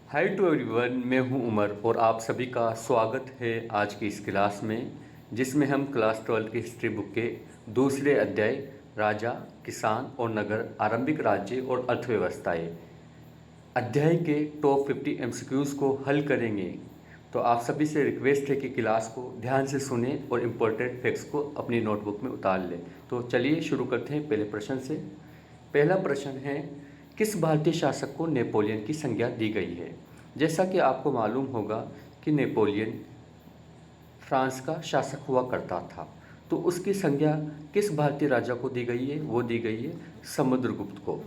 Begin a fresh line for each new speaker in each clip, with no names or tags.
Hi to everyone, मैं हूं उमर और आप सभी का स्वागत है आज की इस क्लास में, जिसमें हम क्लास 12 की हिस्ट्री बुक के दूसरे अध्याय राजा, किसान और नगर, आरंभिक राज्य और अर्थव्यवस्थाएं अध्याय के टॉप 50 एमसीक्यूज़ को हल करेंगे। तो आप सभी से रिक्वेस्ट है कि क्लास को ध्यान से सुने और इम्पोर्टेंट फैक्ट्स को अपनी नोटबुक में उतार लें। तो चलिए शुरू करते हैं पहले प्रश्न से। पहला प्रश्न है, किस भारतीय शासक को नेपोलियन की संज्ञा दी गई है? जैसा कि आपको मालूम होगा कि नेपोलियन फ्रांस का शासक हुआ करता था, तो उसकी संज्ञा किस भारतीय राजा को दी गई है? वो दी गई है समुद्रगुप्त को।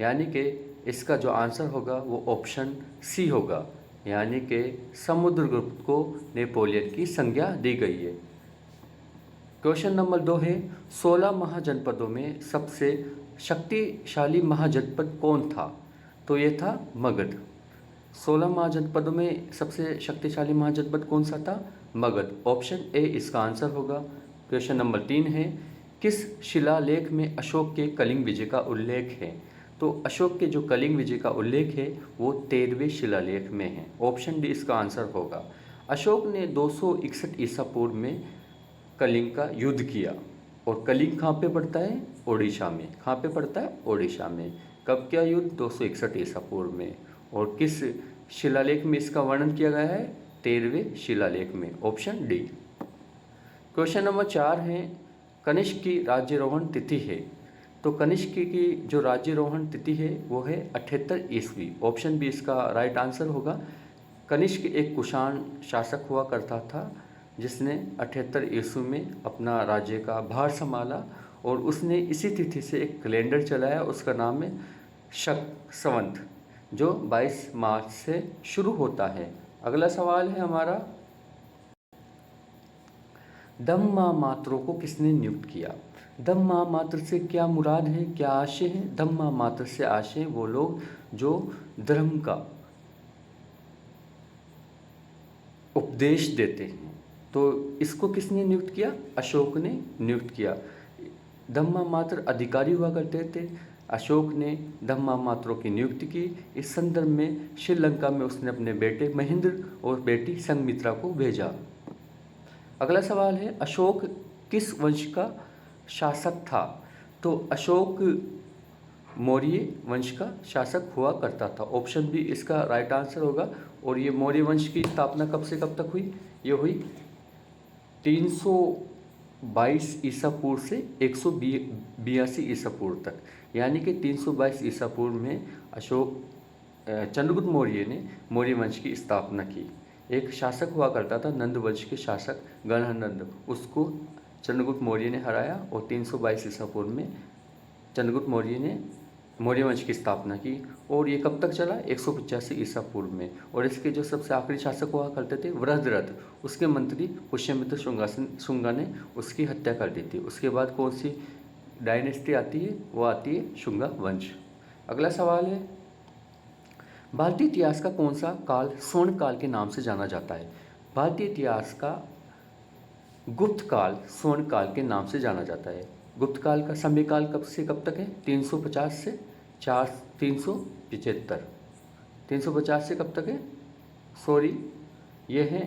यानी कि इसका जो आंसर होगा वो ऑप्शन सी होगा, यानी कि समुद्रगुप्त को नेपोलियन की संज्ञा दी गई है। क्वेश्चन नंबर 2 है, 16 महाजनपदों में सबसे शक्तिशाली महाजनपद कौन था? तो ये था मगध। 16 महाजनपदों में सबसे शक्तिशाली महाजनपद कौन सा था? मगध। ऑप्शन ए इसका आंसर होगा। क्वेश्चन नंबर 3 है, किस शिलालेख में अशोक के कलिंग विजय का उल्लेख है? तो अशोक के जो कलिंग विजय का उल्लेख है वो 13वें शिलालेख में है। ऑप्शन डी इसका आंसर होगा। अशोक ने 261 ईसा पूर्व में कलिंग का युद्ध किया, और कलिंग कहाँ पे पड़ता है? ओडिशा में। कहाँ पे पड़ता है? ओडिशा में। कब क्या युद्ध? 261 ईसा पूर्व में। और किस शिलालेख में इसका वर्णन किया गया है? 13वें शिलालेख में। Option D. क्वेश्चन नंबर 4 है, कनिष्क की राज्यारोहण तिथि है? तो कनिष्क की जो राज्यारोहण तिथि है वो है 78 ईस्वी। ऑप्शन बी इसका राइट आंसर होगा। कनिष्क एक कुषाण शासक हुआ करता था जिसने 78 ईस्वी में अपना राज्य का भार संभाला, और उसने इसी तिथि से एक कैलेंडर चलाया, उसका नाम है शक संवत, जो 22 मार्च से शुरू होता है। अगला सवाल है हमारा, दम मात्रों को किसने नियुक्त किया? दम मात्र से क्या मुराद है, क्या आशय है? दम मात्र से आशय वो लोग जो धर्म का उपदेश देते हैं। तो इसको किसने नियुक्त किया? अशोक ने नियुक्त किया। धम्मा मात्र अधिकारी हुआ करते थे। अशोक ने धम्मा मात्रों की नियुक्ति की। इस संदर्भ में श्रीलंका में उसने अपने बेटे महेंद्र और बेटी संघमित्रा को भेजा। अगला सवाल है, अशोक किस वंश का शासक था? तो अशोक मौर्य वंश का शासक हुआ करता था। ऑप्शन बी इसका राइट आंसर होगा। और ये मौर्य वंश की स्थापना कब से कब तक हुई? ये हुई 322 ईसा पूर्व से 182 ईसा पूर्व तक। यानी कि 322 ईसा पूर्व में अशोक चंद्रगुप्त मौर्य ने मौर्य वंश की स्थापना की। एक शासक हुआ करता था नंद वंश के शासक गणनंद, उसको चंद्रगुप्त मौर्य ने हराया, और 322 ईसा पूर्व में चंद्रगुप्त मौर्य ने मौर्य वंश की स्थापना की। और ये कब तक चला? 185 ईसा पूर्व में। और इसके जो सबसे आखिरी शासक हुआ करते थे वृद्धरथ, उसके मंत्री पुष्यमित्र शुंगा ने उसकी हत्या कर दी थी। उसके बाद कौन सी डायनेस्टी आती है? वो आती है शुंगा वंश। अगला सवाल है, भारतीय इतिहास का कौन सा काल स्वर्ण काल के नाम से जाना जाता है? भारतीय इतिहास का गुप्त काल स्वर्ण काल के नाम से जाना जाता है। गुप्त काल का समयकाल कब से कब तक है? 350 से 375। 350 से कब तक है? सॉरी, ये है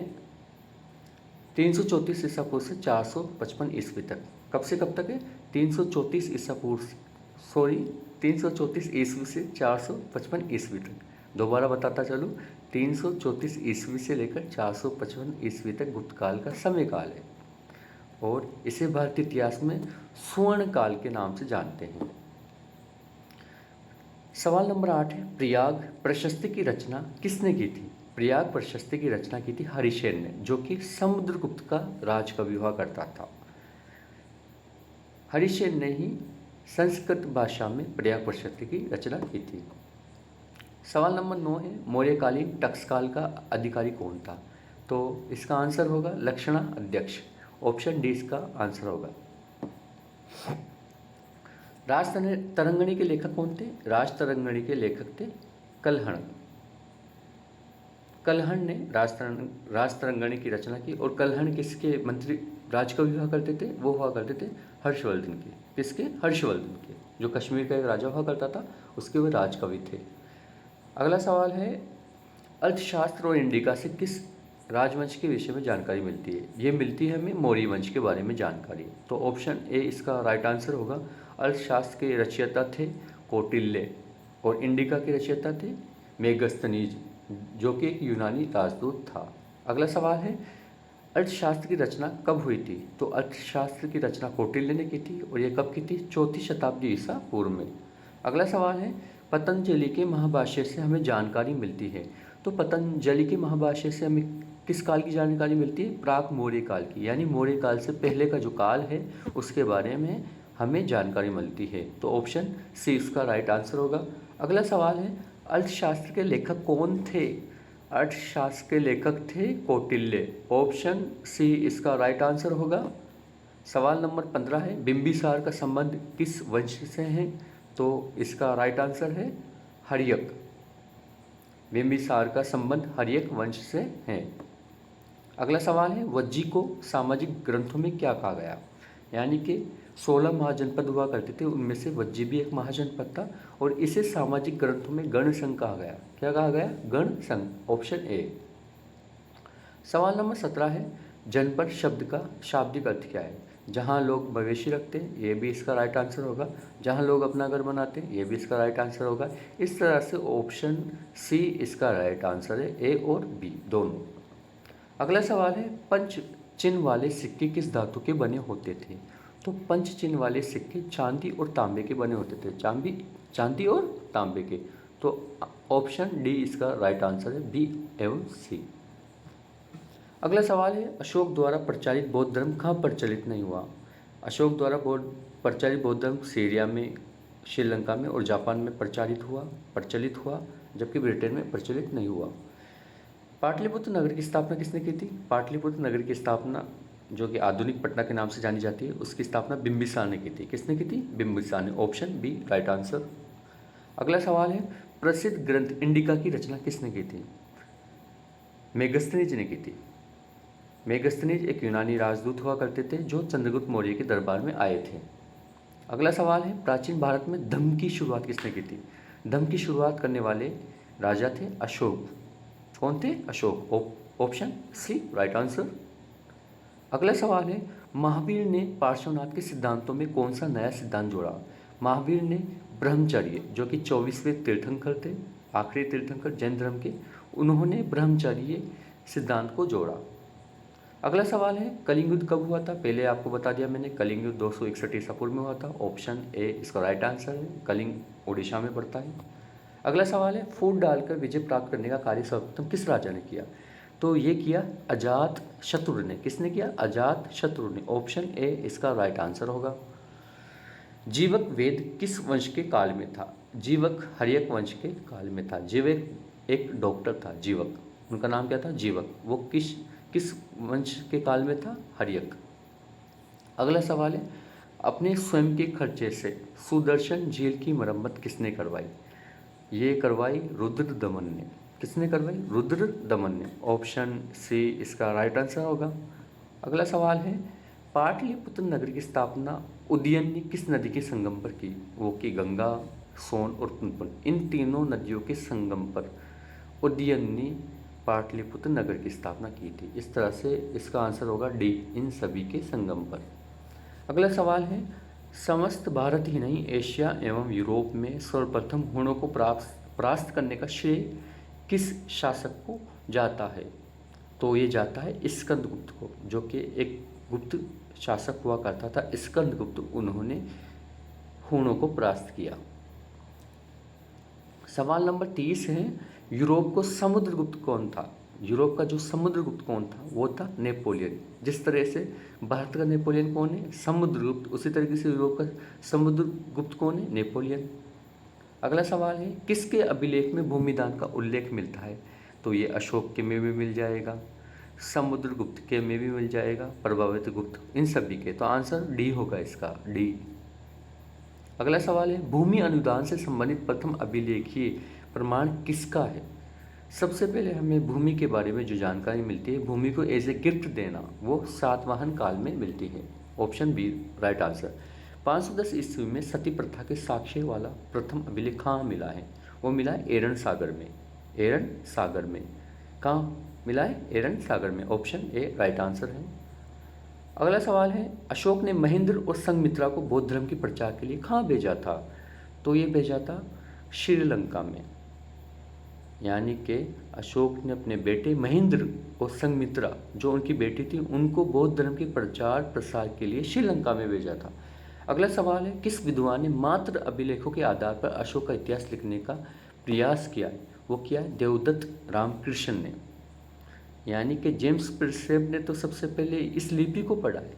334 ईसा पूर्व से 455 ईस्वी तक। कब से कब तक है? 334 ईसा पूर्व, सॉरी 334 ईस्वी से 455 ईस्वी तक। दोबारा बताता चलूँ, 334 ईस्वी से लेकर 455 ईस्वी तक गुप्त काल का समय काल है, और इसे भारतीय इतिहास में स्वर्ण काल के नाम से जानते हैं। सवाल नंबर 8 है, प्रयाग प्रशस्ति की रचना किसने की थी? प्रयाग प्रशस्ति की रचना की थी हरिसेन ने, जो कि समुद्रगुप्त का राजकवि हुआ करता था। हरिसेन ने ही संस्कृत भाषा में प्रयाग प्रशस्ति की रचना की थी। सवाल नंबर 9 है, मौर्यकालीन टक्सकाल का अधिकारी कौन था? तो इसका आंसर होगा लक्षणा अध्यक्ष। ऑप्शन डी इसका आंसर होगा। राज तरंगिणी के लेखक कौन थे? राज तरंगिणी के लेखक थे कल्हण। कल्हण ने राज तरंगिणी की रचना की। और कल्हण किसके मंत्री राजकवि हुआ करते थे? वो हुआ करते थे हर्षवर्धन के। किसके? हर्षवर्धन के, जो कश्मीर का एक राजा हुआ करता था, उसके वो राजकवि थे। अगला सवाल है, अर्थशास्त्र और इंडिका से किस राजवंश के विषय में जानकारी मिलती है? ये मिलती है हमें मौर्य वंश के बारे में जानकारी। तो ऑप्शन ए इसका राइट आंसर होगा। अर्थशास्त्र के रचयिता थे कौटिल्य और इंडिका के रचयिता थे मेगस्थनीज, जो कि एक यूनानी राजदूत था। अगला सवाल है, अर्थशास्त्र की रचना कब हुई थी? तो अर्थशास्त्र की रचना कौटिल्य ने की थी और ये कब की थी? 4वीं शताब्दी ईसा पूर्व में। अगला सवाल है, पतंजलि के महाभाष्य से हमें जानकारी मिलती है। तो पतंजलि के महाभाष्य से हमें किस काल की जानकारी मिलती है? प्राक मौर्य काल की, यानी मौर्य काल से पहले का जो काल है उसके बारे में हमें जानकारी मिलती है। तो ऑप्शन सी इसका राइट आंसर होगा। अगला सवाल है, अर्थशास्त्र के लेखक कौन थे? अर्थशास्त्र के लेखक थे कौटिल्य। ऑप्शन सी इसका राइट आंसर होगा। सवाल नंबर 15 है, बिंबिसार का संबंध किस वंश से है? तो इसका राइट आंसर है हर्यक। बिंबिसार का संबंध हर्यक वंश से है। अगला सवाल है, वज्जी को सामाजिक ग्रंथों में क्या कहा गया? यानी कि 16 महाजनपद हुआ करते थे, उनमें से वज्जी भी एक महाजनपद था और इसे सामाजिक ग्रंथों में गण संघ कहा गया। क्या कहा गया? गण संघ। Option A. सवाल नंबर 17 है, जनपद शब्द का शाब्दिक अर्थ क्या है? जहाँ लोग मवेशी रखते हैं, ये भी इसका राइट आंसर होगा। जहाँ लोग अपना घर बनाते हैं, ये भी इसका राइट आंसर होगा। इस तरह से ऑप्शन सी इसका राइट आंसर है, ए और बी दोनों। अगला सवाल है, पंच चिन्ह वाले सिक्के किस धातु के बने होते थे? तो पंच चिन्ह वाले सिक्के चांदी और तांबे के बने होते थे। चांदी और तांबे के। तो ऑप्शन डी इसका राइट आंसर है, बी एवं सी। अगला सवाल है, अशोक द्वारा प्रचारित बौद्ध धर्म कहाँ प्रचलित नहीं हुआ? अशोक द्वारा प्रचारित बौद्ध धर्म सीरिया में, श्रीलंका में और जापान में प्रचलित हुआ, जबकि ब्रिटेन में प्रचलित नहीं हुआ। पाटलिपुत्र नगर की स्थापना किसने की थी? पाटलिपुत्र नगर की स्थापना, जो कि आधुनिक पटना के नाम से जानी जाती है, उसकी स्थापना बिंबिसार ने की थी। किसने की थी? बिंबिसार ने। Option B right answer. अगला सवाल है, प्रसिद्ध ग्रंथ इंडिका की रचना किसने की थी? मेगस्थनीज ने की थी। मेगस्थनीज एक यूनानी राजदूत हुआ करते थे जो चंद्रगुप्त मौर्य के दरबार में आए थे। अगला सवाल है, प्राचीन भारत में धम्म की शुरुआत किसने की थी? धम्म की शुरुआत करने वाले राजा थे अशोक। कौन थे? Ashoka. Option C right answer. अगला सवाल है, महावीर ने पार्श्वनाथ के सिद्धांतों में कौन सा नया सिद्धांत जोड़ा? महावीर ने ब्रह्मचर्य, जो कि 24वें तीर्थंकर थे, आखिरी तीर्थंकर जैन धर्म के, उन्होंने ब्रह्मचर्य सिद्धांत को जोड़ा। अगला सवाल है, कलिंग युद्ध कब हुआ था? पहले आपको बता दिया मैंने, कलिंग युद्ध 261 ईसा पूर्व में हुआ था। ऑप्शन ए इसका राइट आंसर है। कलिंग उड़ीसा में पड़ता है। अगला सवाल है, फूट डालकर विजय प्राप्त करने का कार्य सर्वप्रथम किस राजा ने किया? तो ये किया अजात शत्रु ने। किसने किया? अजात शत्रु ने। ऑप्शन ए इसका राइट आंसर होगा। जीवक वेद किस वंश के काल में था? जीवक हर्यक वंश के काल में था। जीवक एक डॉक्टर था, जीवक, उनका नाम क्या था? जीवक। वो किस वंश के काल में था? हर्यक। अगला सवाल है, अपने स्वयं के खर्चे से सुदर्शन झील की मरम्मत किसने करवाई? ये करवाई रुद्रदमन ने। किसने करवाई? रुद्रदमन ने। ऑप्शन सी इसका राइट आंसर होगा। अगला सवाल है, पाटलिपुत्र नगर की स्थापना उदयन ने किस नदी के संगम पर की? वो की गंगा, सोन और पुनपुन, इन तीनों नदियों के संगम पर उदयन ने पाटलिपुत्र नगर की स्थापना की थी। इस तरह से इसका आंसर होगा डी, इन सभी के संगम पर। अगला सवाल है, समस्त भारत ही नहीं एशिया एवं यूरोप में सर्वप्रथम हुणों को परास्त करने का श्रेय किस शासक को जाता है? तो ये जाता है स्कंदगुप्त को, जो कि एक गुप्त शासक हुआ करता था, स्कंदगुप्त। उन्होंने हुणों को परास्त किया। सवाल नंबर 30 है, यूरोप को समुद्रगुप्त कौन था? यूरोप का जो समुद्रगुप्त कौन था? वो था नेपोलियन। जिस तरह से भारत का नेपोलियन कौन है? समुद्रगुप्त। उसी तरीके से यूरोप का समुद्रगुप्त कौन है? नेपोलियन। अगला सवाल है, किसके अभिलेख में भूमिदान का उल्लेख मिलता है? तो ये अशोक के में भी मिल जाएगा, समुद्रगुप्त के में भी मिल जाएगा, प्रभावित गुप्त, इन सभी के। तो आंसर डी होगा इसका, डी। अगला सवाल है, भूमि अनुदान से संबंधित प्रथम अभिलेखीय प्रमाण किसका है? सबसे पहले हमें भूमि के बारे में जो जानकारी मिलती है, भूमि को एज ए गिफ्ट देना, वो सातवाहन काल में मिलती है। Option B right answer. 510 ईस्वी में सती प्रथा के साक्ष्य वाला प्रथम अभिलेख कहाँ मिला है? वो मिला है एरन सागर में। एरन सागर में। कहाँ मिला है? एरन सागर में। ऑप्शन ए राइट आंसर है। अगला सवाल है, अशोक ने महेंद्र और संघमित्रा को बौद्ध धर्म के प्रचार के लिए कहाँ भेजा था? तो ये भेजा था श्रीलंका में। यानी कि अशोक ने अपने बेटे महेंद्र और संघमित्रा जो उनकी बेटी थी उनको बौद्ध धर्म के प्रचार प्रसार के लिए श्रीलंका में भेजा था। अगला सवाल है, किस विद्वान ने मात्र अभिलेखों के आधार पर अशोक का इतिहास लिखने का प्रयास किया है? वो किया है देवदत्त रामकृष्ण ने। यानी कि जेम्स प्रिंसेप ने तो सबसे पहले इस लिपि को पढ़ा है,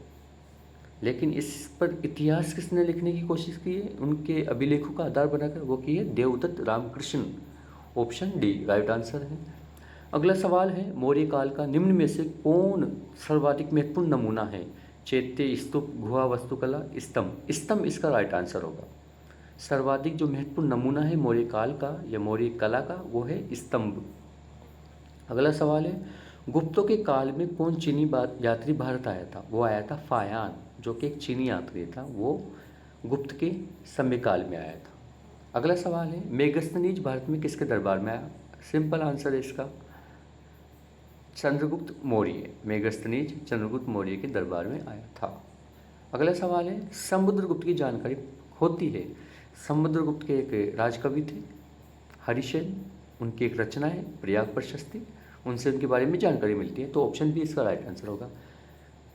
लेकिन इस पर इतिहास किसने लिखने की कोशिश की है उनके अभिलेखों का आधार बनाकर? वो की है Devdatta Ramakrishna. Option D right answer है। अगला सवाल है, मौर्य काल का निम्न में से कौन सर्वाधिक महत्वपूर्ण नमूना है? चैत्य, स्तूप, गुहा, वास्तुकला, स्तंभ। स्तंभ इसका राइट आंसर होगा। सर्वाधिक जो महत्वपूर्ण नमूना है मौर्य काल का या मौर्य कला का वो है स्तंभ। अगला सवाल है, गुप्तों के काल में कौन चीनी यात्री भारत आया था? वो आया था फायान, जो कि एक चीनी यात्री था, वो गुप्त के समय काल में आया था। अगला सवाल है, मेगस्थनीज भारत में किसके दरबार में आया? सिंपल आंसर है इसका चंद्रगुप्त मौर्य। मेगस्थनीज चंद्रगुप्त मौर्य के दरबार में आया था। अगला सवाल है, समुद्रगुप्त की जानकारी होती है? समुद्रगुप्त के एक राजकवि थे हरिसेन, उनकी एक रचना है प्रयाग प्रशस्ति, उनसे उनके बारे में जानकारी मिलती है। तो ऑप्शन बी इसका राइट आंसर होगा।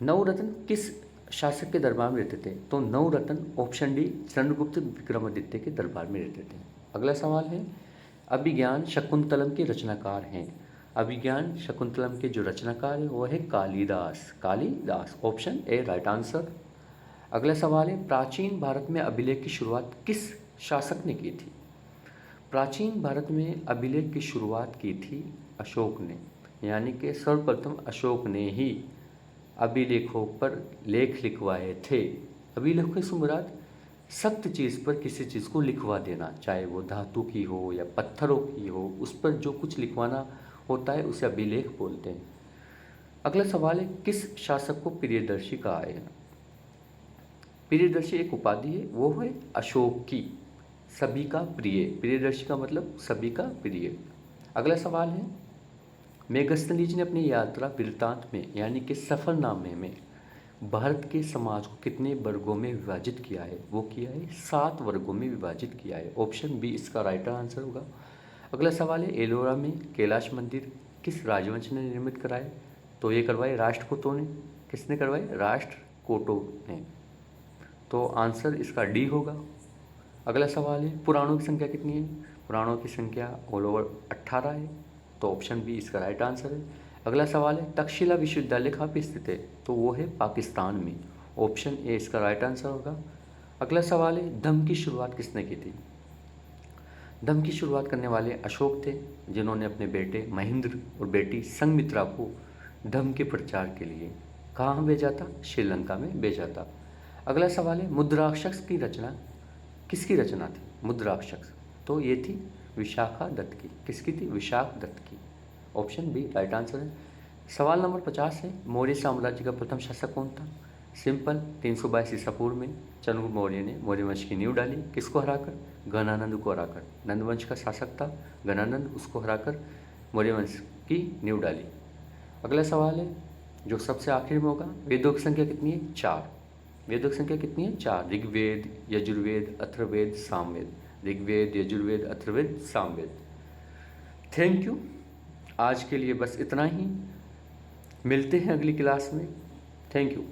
नवरत्न किस शासक के दरबार में रहते थे? तो नवरत्न ऑप्शन डी चंद्रगुप्त विक्रमादित्य के दरबार में रहते थे। अगला सवाल है, अभिज्ञान शकुंतलम के रचनाकार हैं? अभिज्ञान शकुंतलम के जो रचनाकार है वो है Kalidas. Kalidas option A right answer. अगला सवाल है, प्राचीन भारत में अभिलेख की शुरुआत किस शासक ने की थी? प्राचीन भारत में अभिलेख की शुरुआत की थी अशोक ने। यानी कि सर्वप्रथम अशोक ने ही अभिलेखों पर लेख लिखवाए थे। अभिलेखों से मुराद सख्त चीज़ पर किसी चीज़ को लिखवा देना, चाहे वो धातु की हो या पत्थरों की हो, उस पर जो कुछ लिखवाना होता है उसे अभिलेख बोलते हैं। अगला सवाल है, किस शासक को प्रियदर्शी कहा है? प्रियदर्शी एक उपाधि है, वो है अशोक की, सभी का प्रिय। प्रियदर्शी का मतलब सभी का प्रिय। अगला सवाल है, मेगस्थनीज ने अपनी यात्रा वृत्तांत में यानी कि सफरनामे में भारत के समाज को कितने वर्गों में विभाजित किया है? वो किया है 7 वर्गों में विभाजित किया है। ऑप्शन बी इसका राइट आंसर होगा। अगला सवाल है, एलोरा में कैलाश मंदिर किस राजवंश ने निर्मित कराए? तो ये करवाए राष्ट्रकूटों ने। किसने करवाए? राष्ट्रकूटों ने। तो आंसर इसका डी होगा। अगला सवाल है, पुराणों की संख्या कितनी है? पुराणों की संख्या ऑल ओवर 18 है। तो ऑप्शन बी इसका राइट आंसर है। अगला सवाल है, तक्षशिला विश्वविद्यालय कहाँ पे स्थित है? तो वो है पाकिस्तान में। ऑप्शन ए इसका राइट आंसर होगा। अगला सवाल है, धम्म की शुरुआत किसने की थी? धम्म की शुरुआत करने वाले अशोक थे, जिन्होंने अपने बेटे महेंद्र और बेटी संघमित्रा को धम्म के प्रचार के लिए कहाँ भेजा था? श्रीलंका में भेजा था। अगला सवाल है, मुद्राक्षर की रचना किसकी रचना थी? मुद्राक्षर तो ये थी विशाखा दत्त की। किसकी थी? विशाख दत्त की। ऑप्शन बी राइट आंसर है। सवाल नंबर 50 है, मौर्य साम्राज्य का प्रथम शासक कौन था? सिंपल, 322 ईसा पूर्व में चंद्रगुप्त मौर्य ने मौर्य वंश की नींव डाली। किसको हराकर? गणानंद को हराकर। नंद वंश का शासक था गणानंद, उसको हराकर मौर्य वंश की नींव डाली। अगला सवाल है जो सबसे आखिर में होगा, वेदों की संख्या कितनी है? 4। वेदों की संख्या कितनी है? 4। ऋग्वेद, यजुर्वेद, अथर्ववेद, सामवेद। ऋग्वेद, यजुर्वेद, अथर्ववेद, सामवेद। Thank you. आज के लिए बस इतना ही। मिलते हैं अगली क्लास में। Thank you.